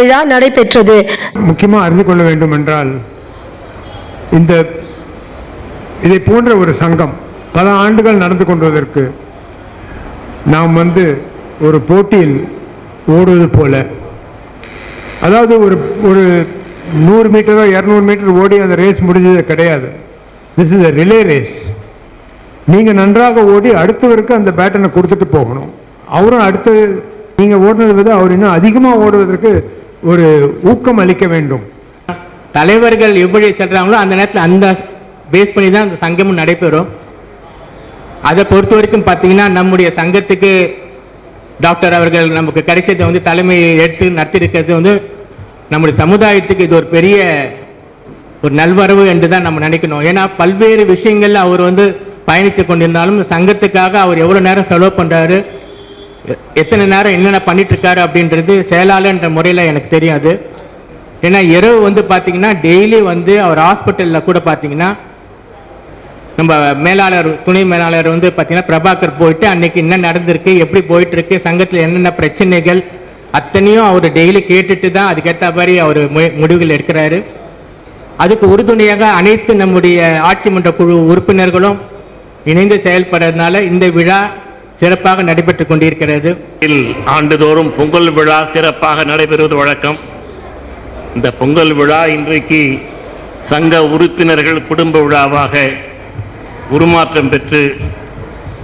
விழா நடைபெற்றது. முக்கியமாக அறிந்து கொள்ள வேண்டும் என்றால், இதை போன்ற ஒரு சங்கம் பல ஆண்டுகள் நடந்து கொண்டுவதற்கு நாம் ஒரு போட்டியில் ஓடுவது போல, அதாவது ஒரு 100 மீட்டரோ 200 மீட்டர் ஓடி அந்த ரேஸ் முடிஞ்சது கிடையாது. This is a relay race. நீங்கள் நன்றாக ஓடி அடுத்தவருக்கு அந்த பேட்டனை கொடுத்துட்டு போகணும். அவரும் அடுத்து நீங்கள் ஓடுனதை விட அவர் இன்னும் அதிகமாக ஓடுவதற்கு ஒரு ஊக்கம் அளிக்க வேண்டும். தலைவர்கள் எப்படி சொல்கிறாங்களோ அந்த நேரத்தில் அந்த பேஸ் பண்ணி தான் அந்த சங்கமும் நடைபெறும். அதை பொறுத்த வரைக்கும் பார்த்தீங்கன்னா, நம்முடைய சங்கத்துக்கு டாக்டர் அவர்கள் நமக்கு கிடைச்சதை தலைமையை எடுத்து நடத்தியிருக்கிறது நம்முடைய சமுதாயத்துக்கு இது ஒரு பெரிய ஒரு நல்வரவு என்று தான் நம்ம நினைக்கணும். ஏன்னா பல்வேறு விஷயங்கள்ல அவர் பயணித்து கொண்டிருந்தாலும் சங்கத்துக்காக அவர் எவ்வளோ நேரம் செலவு பண்ணுறாரு, எத்தனை நேரம் என்னென்ன பண்ணிட்டு இருக்காரு அப்படின்றது செயலாளர்ன்ற முறையில் எனக்கு தெரியாது. ஏன்னா இரவு பார்த்தீங்கன்னா டெய்லி அவர் ஹாஸ்பிட்டலில் கூட பார்த்தீங்கன்னா நம்ம மேலாளர் துணை மேலாளர் பார்த்தீங்கன்னா பிரபாகர் போயிட்டு அன்னைக்கு என்ன நடந்திருக்கு, எப்படி போயிட்டு இருக்கு, சங்கத்தில் என்னென்ன பிரச்சனைகள் அத்தனையும் அவர் டெய்லி கேட்டுட்டு தான் அதுக்கேற்ற மாதிரி அவர் முடிவுகள் எடுக்கிறாரு. அதுக்கு உறுதுணையாக அனைத்து நம்முடைய ஆட்சி மன்ற குழு உறுப்பினர்களும் இணைந்து செயல்படுறதுனால இந்த விழா சிறப்பாக நடைபெற்றுக் கொண்டிருக்கிறது. ஆண்டுதோறும் பொங்கல் விழா சிறப்பாக நடைபெறுவது வழக்கம். இந்த பொங்கல் விழா இன்றைக்கு சங்க உறுப்பினர்கள் குடும்ப விழாவாக உருமாற்றம் பெற்று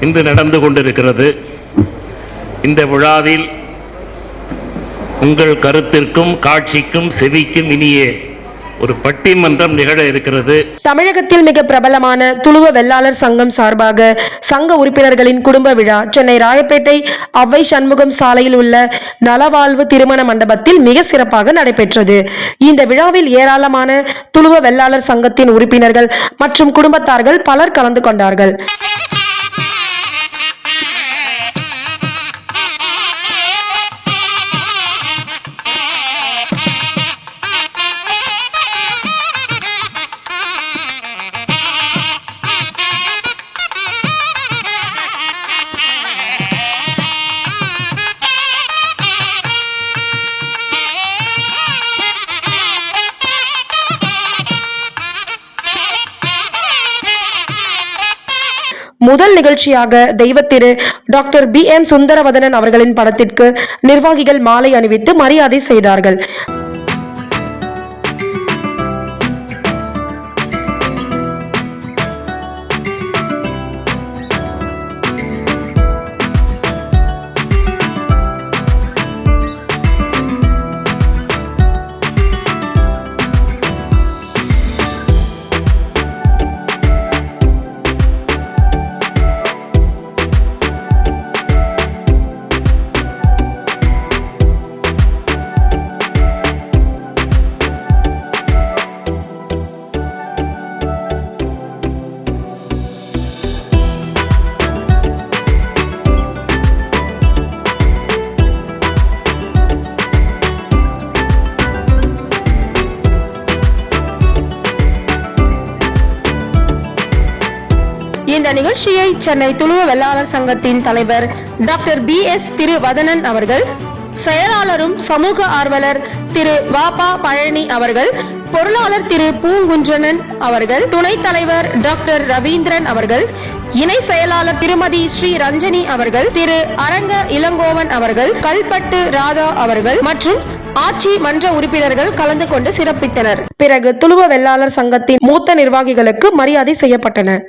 இன்று நடந்து கொண்டிருக்கிறது. இந்த விழாவில் உங்கள் கருத்திற்கும் காட்சிக்கும் செவிக்கும் இனிய ஒரு பட்டிமன்றம் நிகழ இருக்கிறது. தமிழகத்தில் மிக பிரபலமான துளுவ வெள்ளாளர் சங்கம் சார்பாக சங்க உறுப்பினர்களின் குடும்ப விழா சென்னை ராயப்பேட்டை அவ்வை சண்முகம் சாலையில் உள்ள நலவாழ்வு திருமண மண்டபத்தில் மிக சிறப்பாக நடைபெற்றது. இந்த விழாவில் ஏராளமான துளுவ வெள்ளாளர் சங்கத்தின் உறுப்பினர்கள் மற்றும் குடும்பத்தார்கள் பலர் கலந்து கொண்டார்கள். முதல் நிகழ்ச்சியாக தெய்வத்திரு டாக்டர் BM சுந்தரவதனன் அவர்களின் படத்திற்கு நிர்வாகிகள் மாலை அணிவித்து மரியாதை செய்தார்கள். இந்த நிகழ்ச்சியை சென்னை துளுவ வெள்ளாளர் சங்கத்தின் தலைவர் டாக்டர் BS திருவதனன் அவர்கள், செயலாளரும் சமூக ஆர்வலர் திரு வாபா பழனி அவர்கள், பொருளாளர் திரு பூங்குன்றனன் அவர்கள், துணைத் தலைவர் டாக்டர் ரவீந்திரன் அவர்கள், இணை செயலாளர் திருமதி ஸ்ரீ ரஞ்சனி அவர்கள், திரு அரங்க இளங்கோவன் அவர்கள், கல்பட்டு ராதா அவர்கள் மற்றும் ஆட்சி மன்ற உறுப்பினர்கள் கலந்து கொண்டு சிறப்பித்தனர். பிறகு துளுவ வெள்ளாளர் சங்கத்தின் மூத்த நிர்வாகிகளுக்கு மரியாதை செய்யப்பட்டன.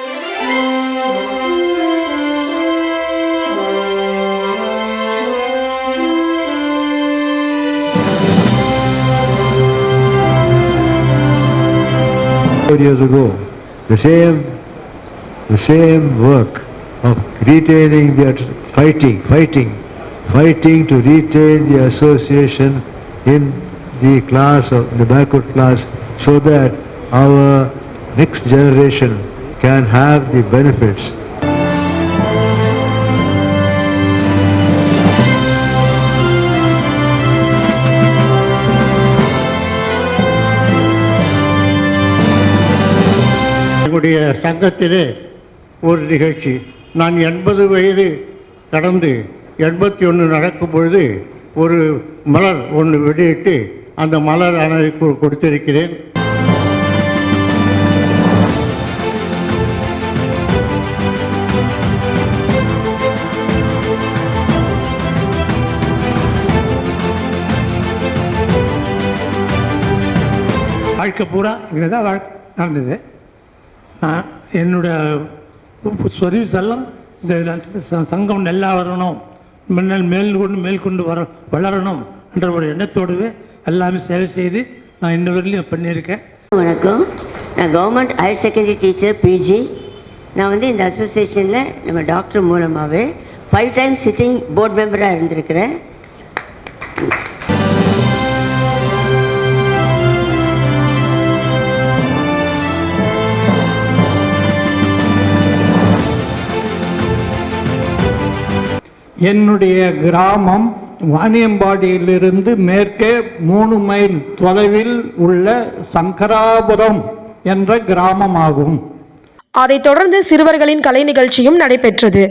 Years ago, the same work of retaining the fighting to retain the association in the class of the backward class, so that our next generation can have the benefits. என்னுடைய சங்கத்திலே ஒரு நிகழ்ச்சி, நான் 80 வயது கடந்து 81 நடக்கும் பொழுது ஒரு மலர் ஒன்று வெளியிட்டு அந்த மலர் அணைக்கு கொடுத்திருக்கிறேன். வாழ்க்கை பூரா இங்கே தான் நடந்தது. நான் என்னுடைய சர்வீஸ் எல்லாம் இந்த சங்கம் நல்லா வரணும், மேற்கொண்டு வளரணும் என்ற ஒரு எண்ணத்தோடவே எல்லாமே சேவை செய்து நான் இன்ன வரையிலும் பண்ணியிருக்கேன். வணக்கம், நான் government higher secondary teacher PG. நான் வந்து இந்த அசோசியேஷனில் நம்ம டாக்டர் மூலமாகவே 5 டைம்ஸ் சிட்டிங் போர்டு மெம்பராக இருந்திருக்கிறேன். என்னுடைய கிராமம் வாணியம்பாடியிலிருந்து மேற்கே 3 மைல் தொலைவில் உள்ள சங்கராபுரம் என்ற கிராமமாகும். அதைத் தொடர்ந்து சிறுவர்களின் கலை நிகழ்ச்சியும் நடைபெற்றது.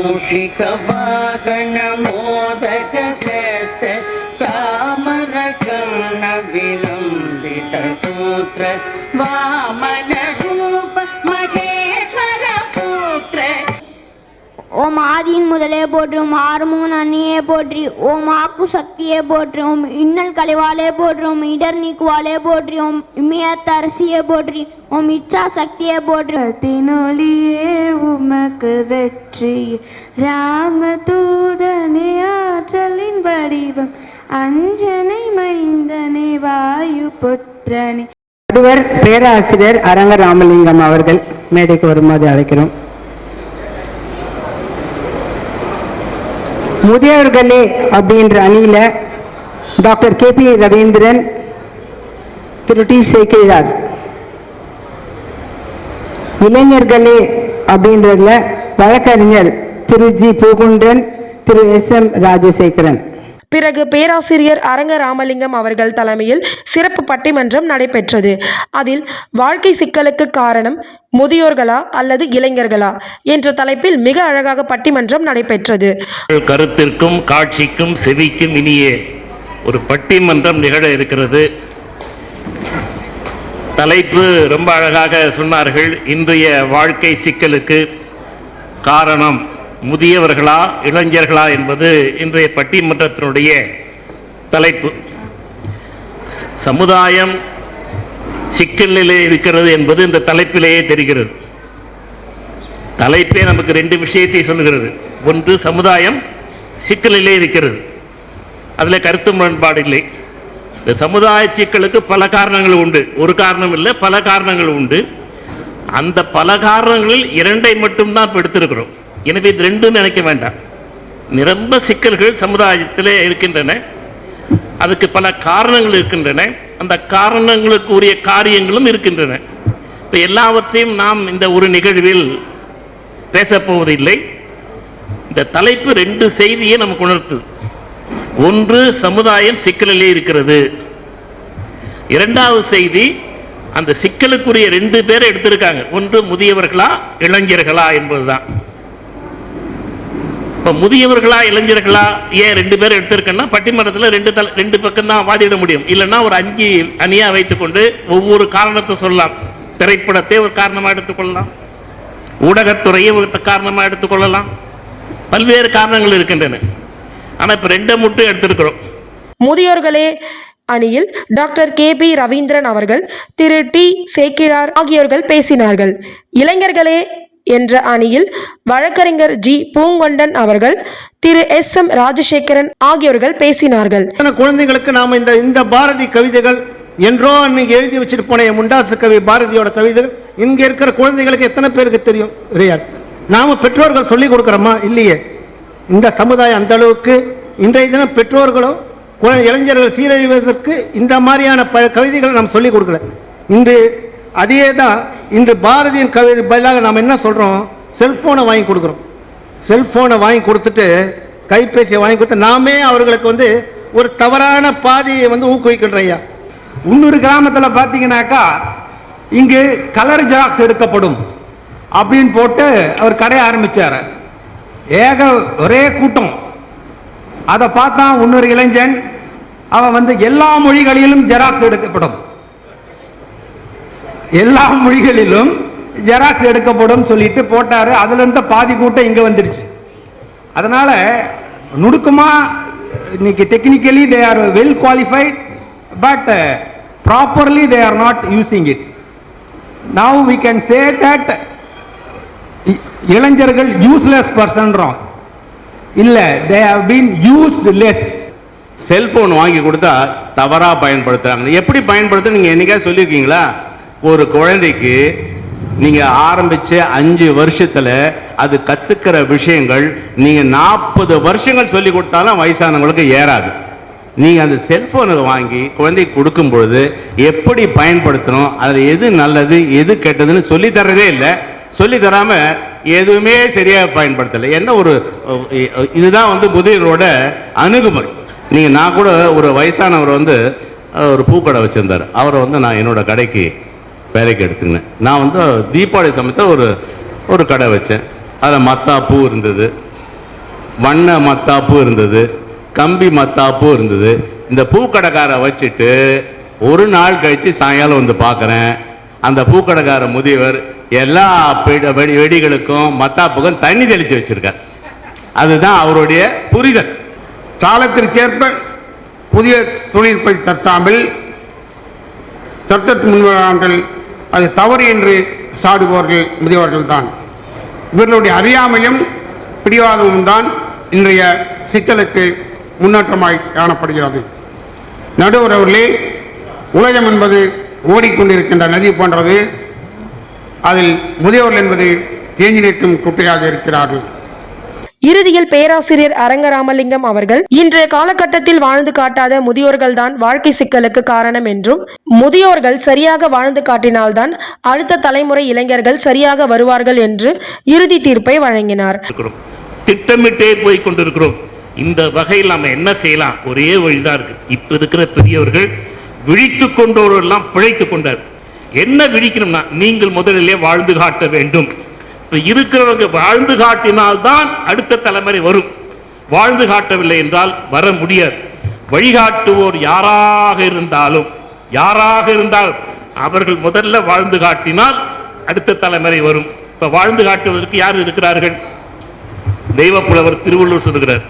மூஷிகவாகன மோதக சேஸ்த சாமர கர்ண விலம்பித சூத்ர வாமன ரூப மகேஸ்வர புத்ர. ஓம் ஆதியின் முதலே போற்றி, ஓம் ஆறுமுகன் அன்னியே போற்றி, ஓம் ஆக்கு சக்தியே போற்றி, ஓம் இன்னல் கலைவாலே போற்றி, ஓம் இடர் நீக்குவாலே போற்றி, ஓம் இமயத்த அரசியே போற்றி, ஓம் இச்சா சக்தியே போற்றி. தினொலியே உமக்கு வெற்றி, ராம தூதனே ஆற்றலின் வடிவம், அஞ்சனை மைந்தனே வாயு புத்திரனே. நடுவர் பேராசிரியர் அரங்க ராமலிங்கம் அவர்கள் மேடைக்கு வருமாறு அழைக்கிறோம். முதியவர்களே அப்படின்ற அணியில டாக்டர் கேபி ரவீந்திரன், திரு டி சேக்கிழார். இளைஞர்களே அப்படின்றதுல வழக்கறிஞர் திரு ஜி பூகுன்றன், திரு SM ராஜசேகரன். பிறகு பேராசிரியர் அரங்க ராமலிங்கம் அவர்கள் தலைமையில் சிறப்பு பட்டிமன்றம் நடைபெற்றது. அதில் வாழ்க்கை சிக்கலுக்கு காரணம் முதியோர்களா அல்லது இளைஞர்களா என்ற தலைப்பில் மிக அழகாக பட்டிமன்றம் நடைபெற்றது. கருத்திற்கும் காட்சிக்கும் செவிக்கும் இனிய ஒரு பட்டிமன்றம் நிகழ இருக்கிறது. தலைப்பு ரொம்ப அழகாக சொன்னார்கள். இன்றைய வாழ்க்கை சிக்கலுக்கு காரணம் முதியவர்களா இளைஞர்களா என்பது இன்றைய பட்டிமன்றத்தினுடைய தலைப்பு. சமுதாயம் சிக்கலிலே இருக்கிறது என்பது இந்த தலைப்பிலேயே தெரிகிறது. தலைப்பே நமக்கு 2 விஷயத்தை சொல்லுகிறது. ஒன்று, சமுதாயம் சிக்கலிலே இருக்கிறது, அதில் கருத்து முரண்பாடு இல்லை. இந்த சமுதாய சிக்கலுக்கு பல காரணங்கள் உண்டு, ஒரு காரணம் இல்லை, பல காரணங்கள் உண்டு. அந்த பல காரணங்களில் 2ஐ மட்டும்தான் இப்போ எடுத்திருக்கிறோம். எனவே இது 2ன்னு நினைக்க வேண்டாம். நிரம்ப சிக்கல்கள் சமுதாயத்தில் இருக்கின்றன, அதுக்கு பல காரணங்கள் இருக்கின்றன, அந்த காரணங்களுக்கு உரிய காரியங்களும் இருக்கின்றன. இப்போ எல்லாவற்றையும் நாம் இந்த ஒரு நிகழ்வில் பேசப்போவதில்லை. இந்த தலைப்பு 2 செய்தியை நமக்கு உணர்த்துது. ஒன்று, சமுதாயம் சிக்கலிலே இருக்கிறது. 2வது செய்தி, அந்த சிக்கலுக்குரிய 2 பேரை எடுத்திருக்காங்க. ஒன்று, முதியவர்களா இளைஞர்களா என்பதுதான். இப்போ முதியவர்களா இளைஞர்களா ஏன் 2 பேர் எடுத்திருக்கேன்னா, பட்டிமன்றத்தில் 2 பக்கம் தான் வாதிட முடியும். இல்லைன்னா ஒரு 5 அணியா வைத்துக்கொண்டு ஒவ்வொரு காரணத்தை சொல்லலாம். திரைப்படத்தை ஒரு காரணமாக எடுத்துக்கொள்ளலாம், ஊடகத்துறையை ஒரு காரணமாக எடுத்துக்கொள்ளலாம், பல்வேறு காரணங்கள் இருக்கின்றன. ஆனால் இப்போ 2 மட்டும் எடுத்திருக்கிறோம். முதியோர்களே அணியில் டாக்டர் கேபி ரவீந்திரன் அவர்கள், திரு டி சேக்கிழார் ஆகியோர்கள் பேசினார்கள். இளைஞர்களே என்ற அணியில் வழக்கறிஞர் ஜி பூங்கொண்டன் அவர்கள், திரு SM ராஜசேகரன் ஆகியோர்கள் பேசினார்கள். குழந்தைகளுக்கு நாம இந்த பாரதி கவிதைகள் என்றோ அன்னைக்கு எழுதி வச்சுட்டு போன முண்டாசு கவி பாரதியோட கவிதைகள் இங்க இருக்கிற குழந்தைகளுக்கு எத்தனை பேருக்கு தெரியும்? நாம பெற்றோர்கள் சொல்லிக் கொடுக்கிறோமா? இல்லையே. இந்த சமுதாயம் அந்த அளவுக்கு இன்றைய தினம் பெற்றோர்களும் இளைஞர்கள் சீரழிவதற்கு இந்த மாதிரியான கவிதைகளை நாம் சொல்லிக் கொடுக்கல. இன்று அதே தான் இன்று பாரதியின் கவிதை பதிலாக நாம் என்ன சொல்கிறோம், செல்ஃபோனை வாங்கி கொடுக்குறோம். செல்ஃபோனை வாங்கி கொடுத்துட்டு, கைபேசியை வாங்கி கொடுத்து நாமே அவர்களுக்கு ஒரு தவறான பாதையை ஊக்குவிக்கின்ற ஐயா. இன்னொரு கிராமத்தில் பார்த்தீங்கன்னாக்கா இங்கு கலர் ஜெராக்ஸ் எடுக்கப்படும் அப்படின்னு போட்டு அவர் கடை ஆரம்பிச்சார். ஒரே கூட்டம். அதை பார்த்தா இன்னொரு இளைஞன் அவன் எல்லா மொழிகளிலும் ஜெராக்ஸ் எடுக்கப்படும், எல்லா மொழிகளிலும் ஜெராக்ஸ் எடுக்கப்படும் சொல்லிட்டு போட்டாரு. அதுல இருந்த பாதி கூட்டம் இங்க வந்துருச்சு. அதனால நுணுக்கமா இன்னைக்கு technically they are well qualified, but properly they are not using it. Now we can say that இளைஞர்கள் useless person இல்ல, they have been used less. Cellphone வாங்கி கொடுத்தா தவறா பயன்படுத்துறாங்க. எப்படி பயன்படுத்த நீங்க என்னைக்கா சொல்லியிருக்கீங்களா? ஒரு குழந்தைக்கு நீங்க ஆரம்பிச்ச 5 வருஷத்துல அது கத்துக்கிற விஷயங்கள் நீங்க 40 வருஷங்கள் சொல்லி கொடுத்தாலும் வயசானவங்களுக்கு ஏறாது. நீங்க அந்த செல்போனை வாங்கி குழந்தைக்கு கொடுக்கும் பொழுது எப்படி பயன்படுத்தணும், அது எது நல்லது எது கெட்டதுன்னு சொல்லி தரதே இல்லை. சொல்லி தராம எதுவுமே சரியா பயன்படுத்தலை. என்ன ஒரு இதுதான் முதியோரோட அணுகுமுறை. நீங்க நான் கூட ஒரு வயசானவர் ஒரு பூக்கடை வச்சிருந்தார். அவரை நான் என்னோட கடைக்கு வேலைக்கு எடுத்துக்கினேன். நான் தீபாவளி சமயத்தில் ஒரு கடை வச்சேன். அதில் மத்தாப்பூ இருந்தது, வண்ண மத்தாப்பூ இருந்தது, கம்பி மத்தாப்பூ இருந்தது. இந்த பூக்கடைக்காரை வச்சுட்டு ஒரு நாள் கழிச்சு சாயங்காலம் பார்க்குறேன், அந்த பூக்கடைக்கார முதியவர் எல்லா வெடிகளுக்கும் மத்தாப்புக்கும் தண்ணி தெளிச்சு வச்சிருக்கார். அதுதான் அவருடைய புரிதல். காலத்திற்கேற்ப புதிய தொழில்நுட்பை தட்டாமல் சட்டத்து முன்வராமல் அது தவறு என்று சாடுபவர்கள் முதியவர்கள் தான். இவர்களுடைய அறியாமையும் பிடிவாதமும் தான் இன்றைய சிக்கலுக்கு முன்னேற்றமாய் காணப்படுகிறது. நடுவர் அவர்களே, உலகம் என்பது ஓடிக்கொண்டிருக்கின்ற நதி போன்றது. அதில் முதியவர்கள் என்பது தேங்கி நிற்கும் குட்டையாக இருக்கிறார்கள். இறுதியில் பேராசிரியர் அரங்கராமலிங்கம் அவர்கள் இன்றைய காலகட்டத்தில் வாழ்ந்து காட்டாத முதியோர்கள் தான் வாழ்க்கை சிக்கலுக்கு காரணம் என்றும், முதியோர்கள் சரியாக வாழ்ந்து காட்டினால்தான் அடுத்த தலைமுறை இளைஞர்கள் சரியாக வருவார்கள் என்று இறுதி தீர்ப்பை வழங்கினார். திட்டமிட்டே போய் கொண்டிருக்கிறோம். இந்த வகையில் நம்ம என்ன செய்யலாம்? ஒரே வழிதான் இருக்கு. இப்ப இருக்கிற பெரியவர்கள் விழித்து கொண்டோரெல்லாம் பிழைத்து கொண்டார். என்ன விழிக்கணும்னா, நீங்கள் முதலிலே வாழ்ந்து காட்ட வேண்டும். இப்ப இருக்கிறவங்க வாழ்ந்து காட்டினால்தான் அடுத்த தலைமுறை வரும். வாழ்ந்து காட்டவில்லை என்றால் வர முடியாது. வழிகாட்டுவோர் யாராக இருந்தாலும் அவர்கள் முதல்ல வாழ்ந்து காட்டினால் அடுத்த தலைமுறை வரும். இப்ப வாழ்ந்து காட்டுவதற்கு யார் இருக்கிறார்கள்? தெய்வப்புலவர் திருவள்ளுவர் சொல்கிறார்,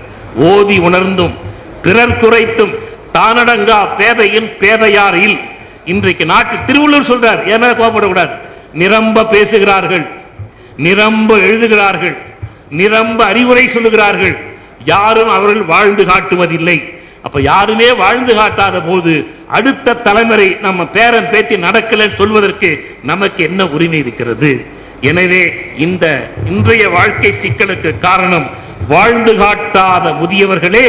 ஓதி உணர்ந்தும் பிறர் குறைத்தும் தானடங்கா பேதையின் பேதையார் இல். இன்றைக்கு நாட்டு திருவள்ளுவர் சொல்றார், ஏன்னா கோபப்படக்கூடாது. நிரம்ப பேசுகிறார்கள், நிரம்ப எழுதுகிறார்கள், நிரம்ப அறிவுரை சொல்லுகிறார்கள், யாரும் அவர்கள் வாழ்ந்து காட்டுவதில்லை. அப்ப யாருமே வாழ்ந்து காட்டாத போது அடுத்த தலைமுறை நம்ம பேரன் பேத்தி நடக்கல சொல்வதற்கு நமக்கு என்ன உரிமை இருக்கிறது? எனவே இந்த இன்றைய வாழ்க்கை சிக்கலுக்கு காரணம் வாழ்ந்து காட்டாத முதியவர்களே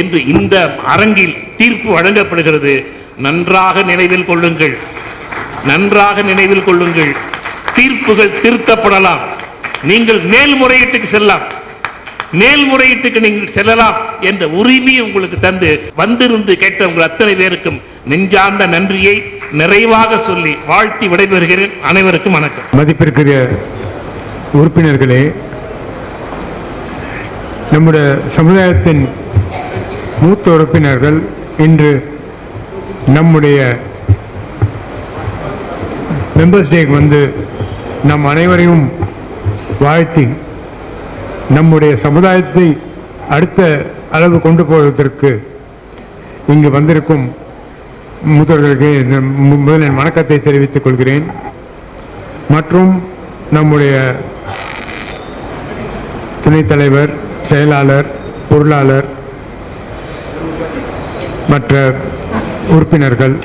என்று இந்த அரங்கில் தீர்ப்பு வழங்கப்படுகிறது. நன்றாக நினைவில் கொள்ளுங்கள், நன்றாக நினைவில் கொள்ளுங்கள். தீர்ப்புகள் திருத்தப்படலாம். நீங்கள் மேல்முறையீட்டுக்கு செல்லலாம், மேல்முறையீட்டுக்கு நீங்கள் செல்லலாம் என்ற உரிமை உங்களுக்கு தந்து வந்திருந்து கேட்ட உங்கள் அத்தனை பேருக்கும் நெஞ்சார்ந்த நன்றியை நிறைவாக சொல்லி வாழ்த்தி விடைபெறுகிறேன். அனைவருக்கும் வணக்கம். மதிப்பிற்குரிய உறுப்பினர்களே, நம்முடைய சமுதாயத்தின் மூத்த உறுப்பினர்கள் இன்று நம்முடைய மெம்பர்ஸ் டேக்கு நம் அனைவரையும் வாழ்த்தி நம்முடைய சமுதாயத்தை அடுத்த அளவு கொண்டு போவதற்கு இங்கு வந்திருக்கும் மூத்தவர்களுக்கு முதலில் வணக்கத்தை தெரிவித்துக் கொள்கிறேன். மற்றும் நம்முடைய துணைத் தலைவர், செயலாளர், பொருளாளர், மற்ற உறுப்பினர்கள்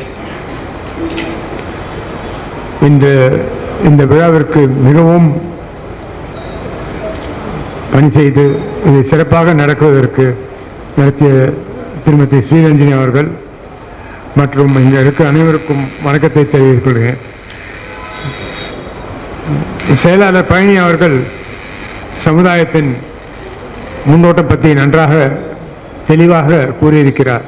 இந்த விழாவிற்கு மிகவும் பணி செய்து இதை சிறப்பாக நடத்துவதற்கு நடத்திய திருமதி ஸ்ரீரஞ்சனி அவர்கள் மற்றும் இங்கே இருக்க அனைவருக்கும் வணக்கத்தை தெரிவித்துக் கொள்கிறேன். செயலாளர் பழனி அவர்கள் சமுதாயத்தின் முன்னோட்டம் பற்றி நன்றாக தெளிவாக கூறியிருக்கிறார்.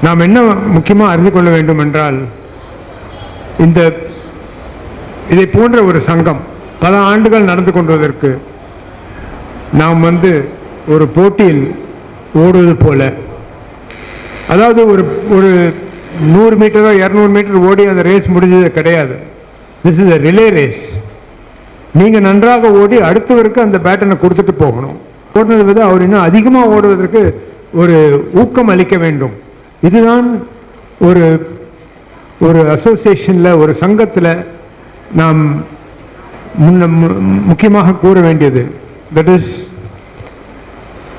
நாம் என்ன முக்கியமாக அறிந்து கொள்ள வேண்டும் என்றால், இதை போன்ற ஒரு சங்கம் பல ஆண்டுகள் நடந்து கொண்டுவதற்கு நாம் ஒரு போட்டியில் ஓடுவது போல, அதாவது ஒரு 100 மீட்டரோ 200 மீட்டர் ஓடி அந்த ரேஸ் முடிஞ்சது கிடையாது. This is a relay race. நீங்கள் நன்றாக ஓடி அடுத்தவருக்கு அந்த பேட்டனை கொடுத்துட்டு போகணும். ஓடுனது விட அவர் இன்னும் அதிகமாக ஓடுவதற்கு ஒரு ஊக்கம் அளிக்க வேண்டும். இதுதான் ஒரு அசோசியேஷனில், ஒரு சங்கத்தில் நாம் முக்கியமாக கூற வேண்டியது. That is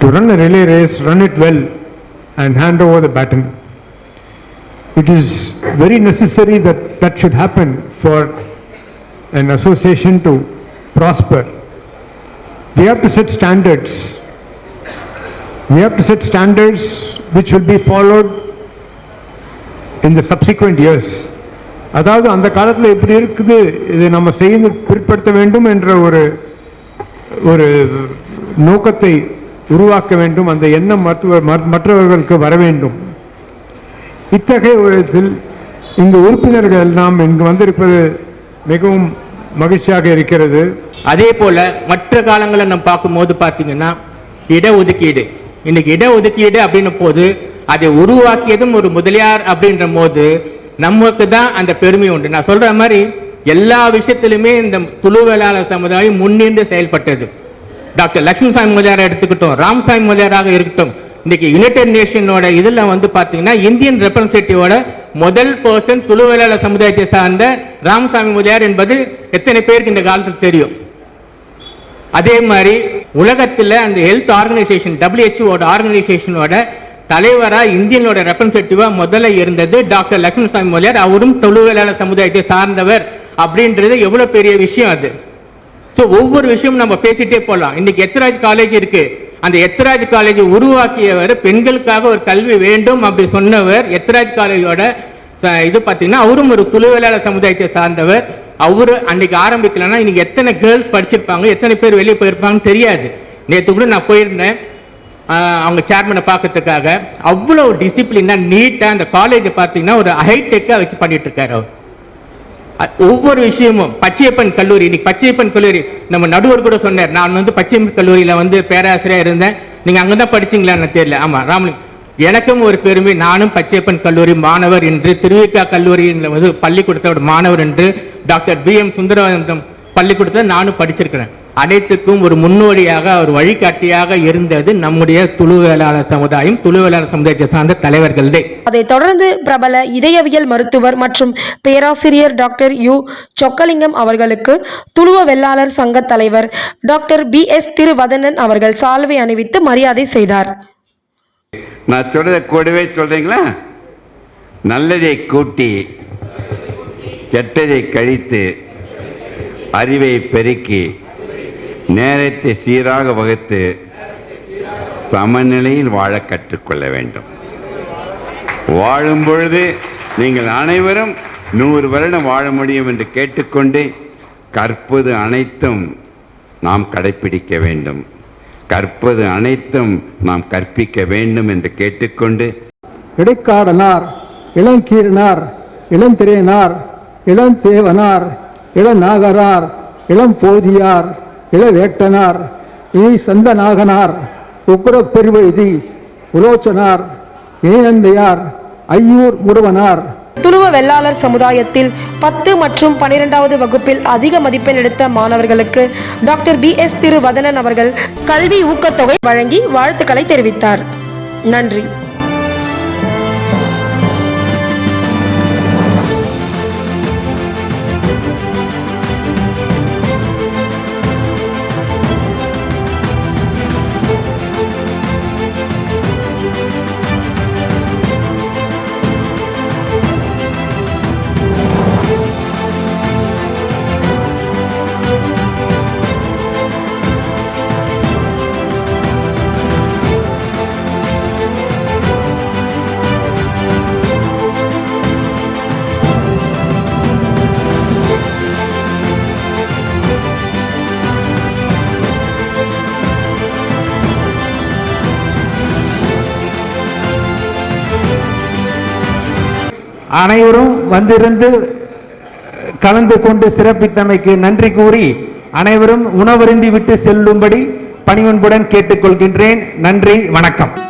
to run a relay race, run it well and hand over the baton. It is very necessary that should happen for an association to prosper. We have to set standards. We have to set standards which will be followed in the subsequent years. அதாவது அந்த காலத்தில் எப்படி இருக்குது, இதை நம்ம செய்து பிற்படுத்த வேண்டும் என்ற ஒரு நோக்கத்தை உருவாக்க வேண்டும். அந்த எண்ணம் மற்றவர்களுக்கு வர வேண்டும். இத்தகைய ஒரு இதில் இந்த உறுப்பினர்கள் நாம் இங்கு வந்திருப்பது மிகவும் மகிழ்ச்சியாக இருக்கிறது. அதே போல மற்ற காலங்களை நம்ம பார்க்கும்போது பார்த்தீங்கன்னா இடஒதுக்கீடு, இன்னைக்கு இடஒதுக்கீடு அப்படின்ன போது அதை உருவாக்கியதும் ஒரு முதலியார் அப்படின்ற போது நமக்கு தான் அந்த பெருமை உண்டு. நான் சொல்ற மாதிரி எல்லா விஷயத்திலுமே இந்த துளு வேளாளர் சமுதாயம் முன்னின்று செயல்பட்டது. டாக்டர் லட்சுமிசாமி முதலியார் எடுத்துக்கிட்டோம், ராமசாமி முதலியாராக இருக்கட்டும், இன்னைக்கு யுனைடெட் நேஷனோட இதுல பாத்தீங்கன்னா இந்தியன் ரெப்ரசன்டேட்டிவோட முதல் பர்சன் துளு வேளாளர் சமுதாயத்தை சார்ந்த ராமசாமி முதலியார் என்பது எத்தனை பேருக்கு இந்த காலத்துக்கு தெரியும். அதே மாதிரி உலகத்தில் அந்த ஹெல்த் ஆர்கனைசேஷன் WHO ஆர்கனைசேஷனோட தலைவரா இந்தியனோட ரெப்ரசன்டேட்டிவா முதல்ல இருந்தது டாக்டர் லட்சுமிசாமி முதலியார். அவரும் தொழு வேளாளர் சமுதாயத்தை சார்ந்தவர் அப்படின்றது எவ்வளவு பெரிய விஷயம் அது. ஸோ ஒவ்வொரு விஷயமும் நம்ம பேசிட்டே போகலாம். இன்னைக்கு எத்ராஜ் காலேஜ் இருக்கு, அந்த எத்ராஜ் காலேஜை உருவாக்கியவர் பெண்களுக்காக ஒரு கல்வி வேண்டும் அப்படி சொன்னவர் எத்ராஜ் காலேஜோட இது பார்த்தீங்கன்னா அவரும் ஒரு துளு வேளாளர் சமுதாயத்தை சார்ந்தவர். அவரு அன்னைக்கு ஆரம்பிக்கலன்னா இன்னைக்கு எத்தனை கேர்ள்ஸ் படிச்சிருப்பாங்க, எத்தனை பேர் வெளியே போயிருப்பாங்கன்னு தெரியாது. நேற்று கூட நான் போயிருந்தேன் அவங்க சேர்மனை பார்க்கறதுக்காக. அவ்வளோ டிசிப்ளினா நீட்டாக அந்த காலேஜை பார்த்தீங்கன்னா ஒரு ஹைடெக்காக வச்சு பண்ணிட்டு இருக்காரு அவர். ஒவ்வொரு விஷயமும் பச்சையப்பன் கல்லூரி, இன்னைக்கு பச்சையப்பன் கல்லூரி நம்ம நடுவர் கூட சொன்னார், நான் பச்சையப்பன் கல்லூரியில் பேராசிரியர் இருந்தேன், நீங்கள் அங்கே தான் படிச்சிங்களான்னு தெரியல. ஆமாம் ராமலிங்கம், எனக்கும் ஒரு பெருமை, நானும் பச்சையப்பன் கல்லூரி மாணவர் என்று, திருவிக்கா கல்லூரியில் பள்ளிக்கூடத்தோட மாணவர் என்று, டாக்டர் BM சுந்தரவந்தம் பள்ளிக்கூடத்தில் நானும் படிச்சிருக்கிறேன். அனைத்துக்கும் ஒரு முன்னோடியாக ஒரு வழிகாட்டியாக இருந்தது நம்முடைய துளு வேளாளர் சமுதாயம், துளு வேளாளர் சமுதாயத்தை சார்ந்த தலைவர்களே. அதைத் தொடர்ந்து பிரபல இதயவியல் மருத்துவர் மற்றும் பேராசிரியர் டாக்டர் U சொக்கலிங்கம் அவர்களுக்கு துளுவ வெள்ளாளர் சங்க தலைவர் டாக்டர் BS திருவதனன் அவர்கள் சால்வை அணிவித்து மரியாதை செய்தார். நான் சொல்றத கூடவே சொல்றீங்களா? நல்லதை கூட்டி கெட்டதை கழித்து அறிவை பெருக்கி நேரத்தை சீராக வகுத்து சமநிலையில் வாழ கற்றுக்கொள்ள வேண்டும். வாழும் பொழுது நீங்கள் அனைவரும் 100 வருடம் வாழ முடியும் என்று கேட்டுக்கொண்டு கற்பது அனைத்தும் நாம் கடைபிடிக்க வேண்டும், கற்பது அனைத்தும் நாம் கற்பிக்க வேண்டும் என்று கேட்டுக்கொண்டு இடைக்காடனார், இளங்கீரனார், இளந்திரையனார், இளஞ்சேவனார், இளநாகரார், இளம்போதியார், இளவேட்டனார், சந்தநாகனார், உக்குரப் பெருவெழுதி, உலோச்சனார், இணையந்தையார், ஐயூர் முருவனார். துளுவ வெள்ளாளர் சமுதாயத்தில் 10 மற்றும் 12வது வகுப்பில் அதிக மதிப்பெண் எடுத்த மாணவர்களுக்கு டாக்டர் BS திருவதனன் அவர்கள் கல்வி ஊக்கத்தொகை வழங்கி வாழ்த்துக்களை தெரிவித்தார். நன்றி. அனைவரும் வந்திருந்து கலந்து கொண்டு சிறப்பித்தமைக்கு நன்றி கூறி அனைவரும் உணவருந்தி விட்டு செல்லும்படி பணிவன்புடன் கேட்டுக்கொள்கின்றேன். நன்றி, வணக்கம்.